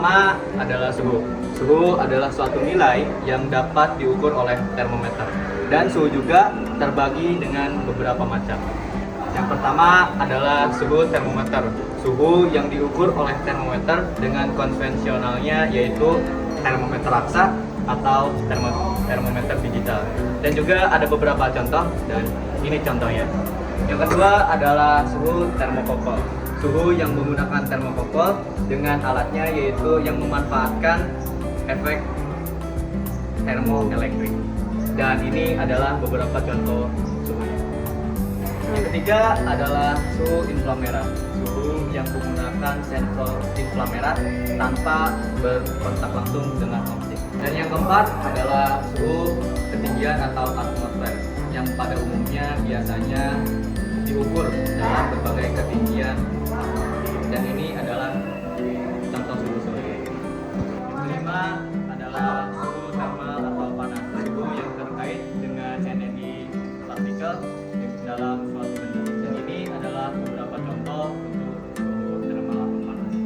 pertama adalah suhu. Suhu adalah suatu nilai yang dapat diukur oleh termometer. Dan suhu juga terbagi dengan beberapa macam. Yang pertama adalah suhu termometer. Suhu yang diukur oleh termometer dengan konvensionalnya yaitu termometer raksa atau termometer digital. Dan juga ada beberapa contoh dan ini contohnya. Yang kedua adalah suhu termokokol. Suhu yang menggunakan termokokol dengan alatnya yaitu yang memanfaatkan efek termoelektrik. Dan ini adalah beberapa contoh suhunya. Yang ketiga adalah suhu inframerah. Suhu yang menggunakan sensor inframerah tanpa berkontak langsung dengan objek. Dan yang keempat adalah suhu ketinggian atau atmosfer yang pada umumnya biasanya diukur dalam berbagai ketinggian. Dan ini adalah contoh suhu-suhu. Yang kelima adalah suhu thermal atau panas. Suhu yang terkait dengan energi partikel dalam suatu benda. Dan ini adalah beberapa contoh untuk suhu thermal atau panas.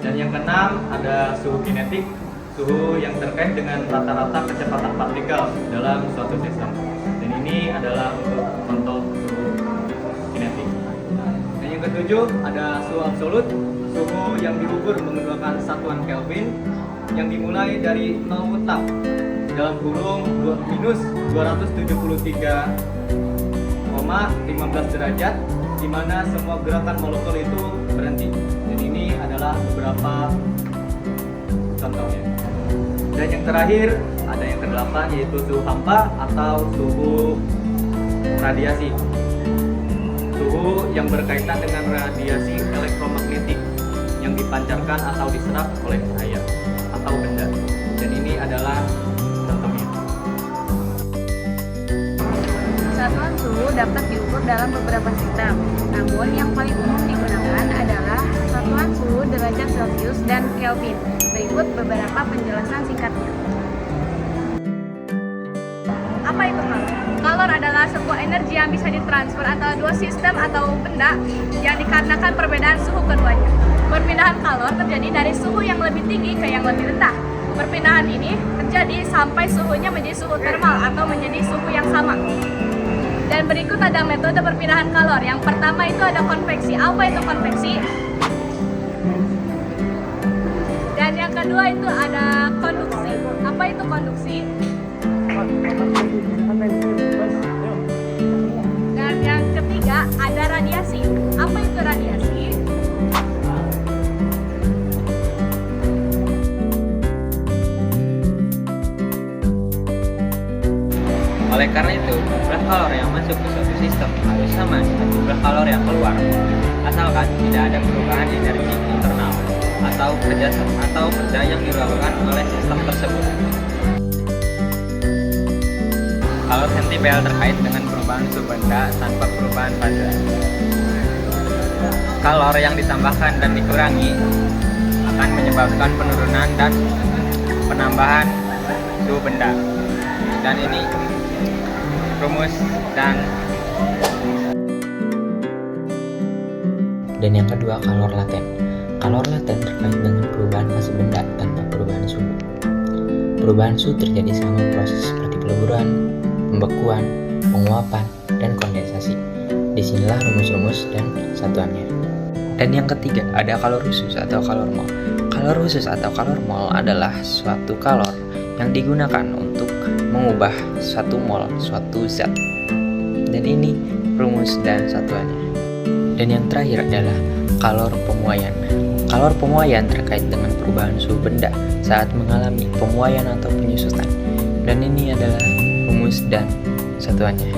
Dan yang keenam ada suhu kinetik. Suhu yang terkait dengan rata-rata kecepatan partikel dalam suatu sistem. Dan ini adalah untuk contoh suhu kinetik. Dan yang ketujuh ada suhu absolut. Suhu yang diukur menggunakan satuan Kelvin yang dimulai dari 0 tetap dalam kurung minus 273,15 derajat, di mana semua gerakan molekul itu berhenti. Dan ini adalah beberapa contohnya. Dan yang terakhir ada yang kedelapan yaitu suhu hampa atau suhu radiasi. Suhu yang berkaitan dengan radiasi elektromagnetik yang dipancarkan atau diserap oleh cahaya atau benda. Dan ini adalah contohnya. Satuan suhu dapat diukur dalam beberapa sistem. Namun yang paling umum digunakan adalah satuan suhu derajat Celcius dan Kelvin. Berikut beberapa penjelasan singkatnya. Apa itu kalor? Kalor adalah sebuah energi yang bisa ditransfer antara dua sistem atau benda yang dikarenakan perbedaan suhu keduanya. Perpindahan kalor terjadi dari suhu yang lebih tinggi ke yang lebih rendah. Perpindahan ini terjadi sampai suhunya menjadi suhu termal atau menjadi suhu yang sama. Dan berikut ada metode perpindahan kalor. Yang pertama itu ada konveksi. Apa itu konveksi? Dan yang kedua itu ada konduksi. Apa itu konduksi? Dan yang ketiga ada radiasi. Apa itu radiasi? Oleh karena itu, jumlah kalor yang masuk ke suatu sistem harus sama dengan jumlah kalor yang keluar, asalkan tidak ada perubahan energi internal atau kerja yang dilakukan oleh sistem tersebut. Kalor sentibel terkait dengan perubahan suhu benda tanpa perubahan fase. Kalor yang ditambahkan dan dikurangi akan menyebabkan penurunan dan penambahan suhu benda. Dan ini rumus dan yang kedua, kalor laten. Kalor laten terkait dengan perubahan fase benda tanpa perubahan suhu. Perubahan suhu terjadi selama proses seperti peleburan, pembekuan, penguapan, dan kondensasi. Disinilah rumus-rumus dan satuannya. Dan yang ketiga, ada kalor khusus atau kalor mol. Kalor khusus atau kalor mol adalah suatu kalor yang digunakan untuk mengubah suatu mol suatu zat. Dan ini rumus dan satuannya. Dan yang terakhir adalah kalor pemuaian. Kalor pemuaian terkait dengan perubahan suhu benda saat mengalami pemuaian atau penyusutan. Dan ini adalah rumus dan satuannya.